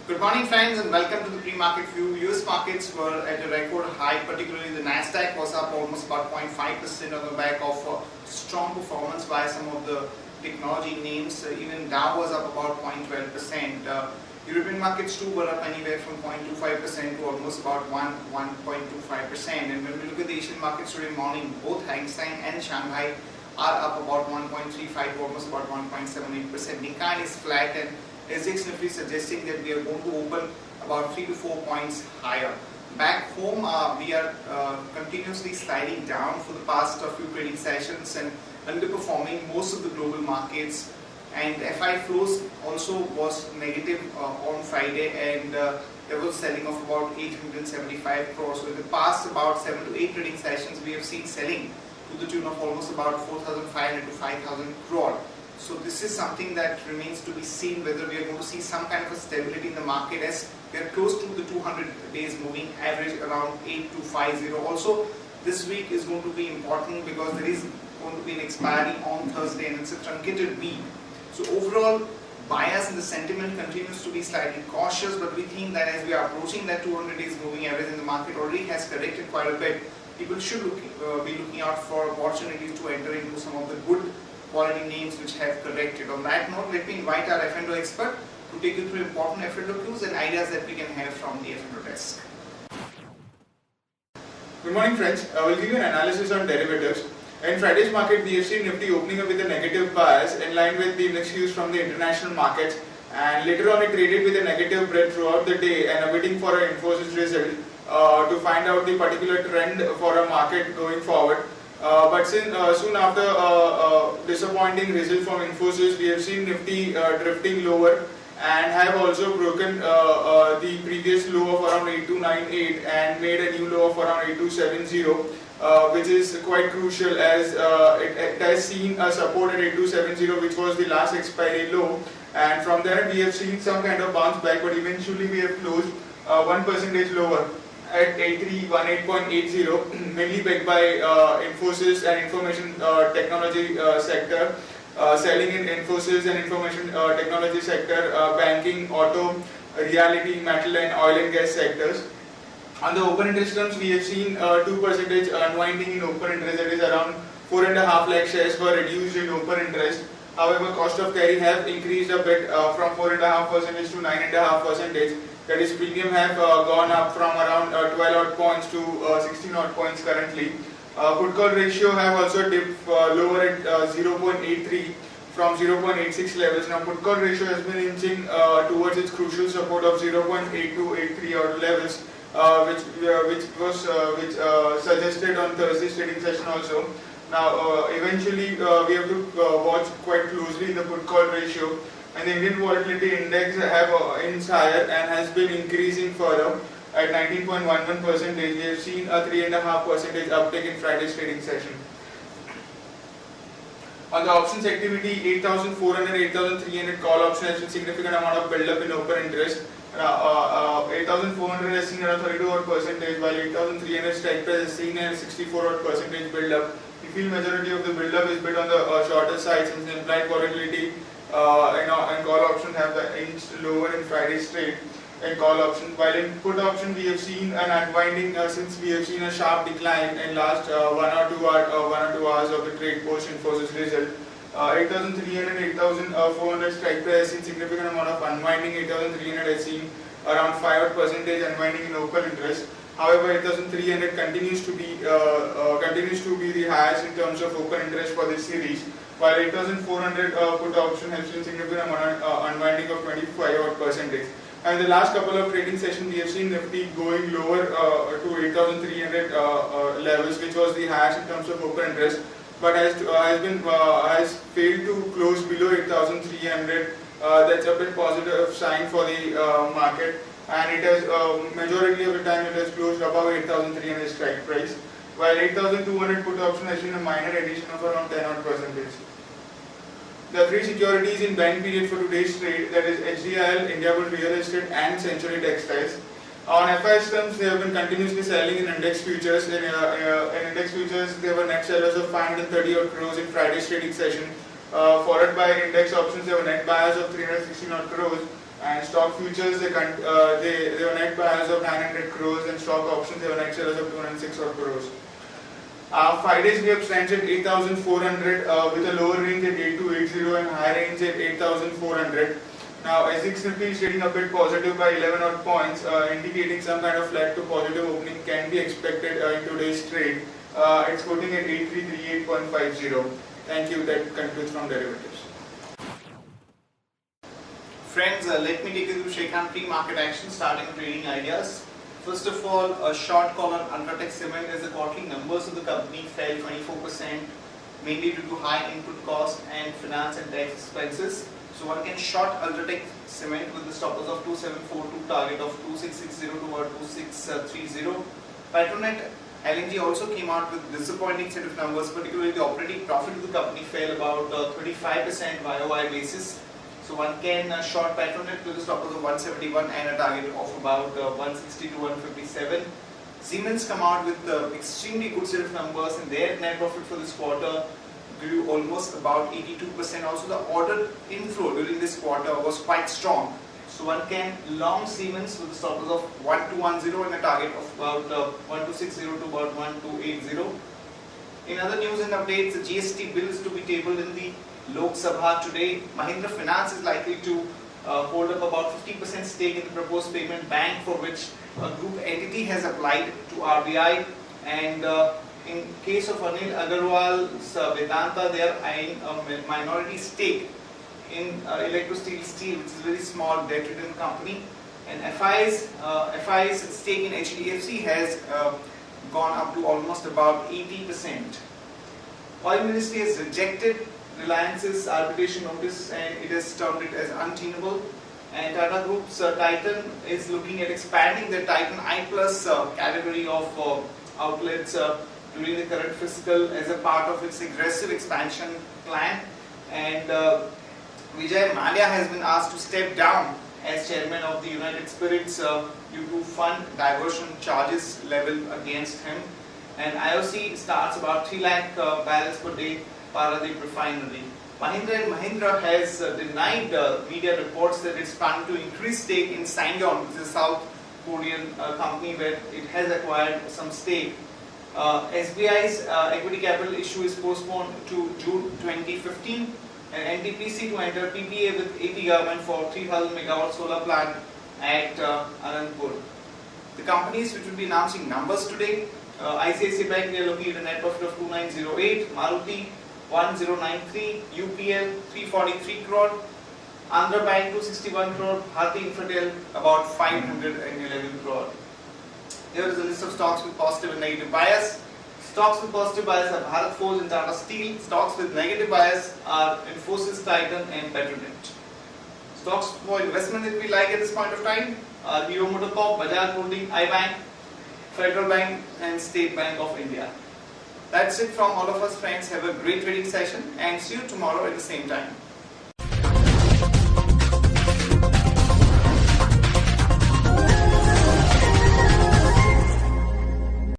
Good morning friends and welcome to the pre-market view. US markets were at a record high, particularly the Nasdaq was up almost about 0.5% on the back of strong performance by some of the technology names. Even Dow was up about 0.12%. European markets too were up anywhere from 0.25% to almost about 1.25%. And when we look at the Asian markets today morning, both Hang Seng and Shanghai are up about 1.35 to almost about 1.78%. Nikkei is flat and SGX Nifty suggesting that we are going to open about 3 to 4 points higher. Back home, we are continuously sliding down for the past few trading sessions and underperforming most of the global markets. And FI flows also was negative on Friday, and there was selling of about 875 crores. So in the past about 7 to 8 trading sessions, we have seen selling to the tune of almost about 4,500 to 5,000 crore. So this is something that remains to be seen, whether we are going to see some kind of a stability in the market as we are close to the 200 days moving average around 8250. Also, this week is going to be important because there is going to be an expiry on Thursday and it's a truncated week. So overall, bias in the sentiment continues to be slightly cautious, but we think that as we are approaching that 200 days moving average and the market already has corrected quite a bit, people should be looking out for opportunities to enter into some of the good quality names which have corrected. On that note, let me invite our F&O expert to take you through important F&O cues and ideas that we can have from the F&O desk. Good morning friends, I will give you an analysis on derivatives. In Friday's market, we have seen Nifty opening up with a negative bias in line with the mixed views from the international markets, and later on it traded with a negative breadth throughout the day and awaiting for an Infosys result to find out the particular trend for a market going forward. But soon after disappointing result from Infosys, we have seen Nifty drifting lower and have also broken the previous low of around 8298 and made a new low of around 8270, which is quite crucial as it has seen a support at 8270, which was the last expiry low, and from there we have seen some kind of bounce back, but eventually we have closed 1% lower at 8318.80, mainly backed by Infosys and information technology sector, selling in Infosys and information technology sector, banking, auto, reality, metal and oil and gas sectors. On the open interest terms, we have seen 2% unwinding in open interest, that is around 4.5 lakh shares were reduced in open interest. However, cost of carry have increased a bit from 4.5% to 9.5%. That is, premium have gone up from around 12 odd points to 16 odd points currently. Put call ratio have also dipped lower at 0.83 from 0.86 levels. Now put call ratio has been inching towards its crucial support of 0.8283 odd levels, which suggested on Thursday's trading session also. Now eventually we have to watch quite closely the put call ratio, and the Indian volatility index have inched higher and has been increasing further at 19.11%. We have seen a 3.5% uptick in Friday's trading session. On the options activity, 8,400, 8,300 call option has seen significant amount of build up in open interest. 8,400 has seen around 32%, while 8,300 strike price has seen a 64% build up. We feel majority of the build up is bit on the shorter side, since the implied volatility and call options have inched lower in Friday's trade and call option. While in put option we have seen an unwinding since we have seen a sharp decline in last 1 or 2 hours of the trade post Infosys result. 8,300, 8,400 strike price has seen significant amount of unwinding. 8,300 has seen around 5% unwinding in open interest. However, 8,300 continues to be the highest in terms of open interest for this series, while 8,400 put option has seen significant amount of unwinding of 25%. And the last couple of trading sessions, we have seen Nifty going lower to 8,300 levels, which was the highest in terms of open interest, but has failed to close below 8,300. That's a bit positive sign for the market, and it has majority of the time it has closed above 8,300 strike price, while 8,200 put option has seen a minor addition of around 10%. The three securities in buying period for today's trade, that is HDIL, Indiabulls Real Estate and Century Textiles. On FIs terms, they have been continuously selling in index futures. In index futures, there were net sellers of 530 odd crores in Friday's trading session, followed by index options. They were net buyers of 316 odd crores, and stock futures they were net buyers of 900 crores, and stock options they were net sellers of 206 odd crores. 5 days we have stands at 8,400 with a lower range at 8,280 and higher range at 8,400. Now SX Nifty is trading a bit positive by 11 odd points, indicating some kind of flat to positive opening can be expected in today's trade. It's quoting at 8338.50. Thank you. That concludes from derivatives. Friends, let me take you through Sharekhan pre-market action starting trading ideas. First of all, a short call on UltraTech Cement as the quarterly numbers of the company fell 24%, mainly due to high input cost and finance and tax expenses. So one can short UltraTech Cement with the stop loss of 2742, target of 2660 toward 2630. Petronet LNG also came out with disappointing set of numbers, particularly the operating profit of the company fell about 35% YOY basis. So one can short Petronet with a stop loss of 171 and a target of about 160 to 157. Siemens come out with extremely good set of numbers, and their net profit for this quarter grew almost about 82%. Also the order inflow during this quarter was quite strong. So one can long Siemens with a stop loss of 1210 and a target of about 1260 to about 1280. In other news and updates, the GST bill is to be tabled in the Lok Sabha today. Mahindra Finance is likely to hold up about 50% stake in the proposed payment bank, for which a group entity has applied to RBI. And in case of Anil Agarwal's Vedanta, they are eyeing a minority stake in Electrosteel Steel, which is a very small debt-ridden company. And FI's stake in HDFC has gone up to almost about 80%. Oil Ministry has rejected Reliance's arbitration notice, and it has termed it as untenable. And Tata Group's Titan is looking at expanding the Titan I Plus category of outlets during the current fiscal as a part of its aggressive expansion plan. And Vijay Mallya has been asked to step down as chairman of the United Spirits due to fund diversion charges leveled against him. And IOC starts about 3 lakh barrels per day Paradip refinery. Mahindra & Mahindra has denied media reports that it's planning to increase stake in Sangyeong, which is a South Korean company where it has acquired some stake. SBI's equity capital issue is postponed to June 2015, and NTPC to enter PPA with AP government for 3000 megawatt solar plant at Anandpur. The companies which will be announcing numbers today: ICICI Bank, we are looking at a net profit of 2908, Maruti 1093, UPL 343 crore, Andhra Bank 261 crore, Bharti Infratel about 511 crore. Here is a list of stocks with positive and negative bias. Stocks with positive bias are Bharat Forge and Tata Steel. Stocks with negative bias are Infosys, Titan and Petronet. Stocks for investment that we like at this point of time are Hero MotoCorp, Bajaj Holding, iBank, Federal Bank and State Bank of India. That's it from all of us, friends. Have a great trading session and see you tomorrow at the same time.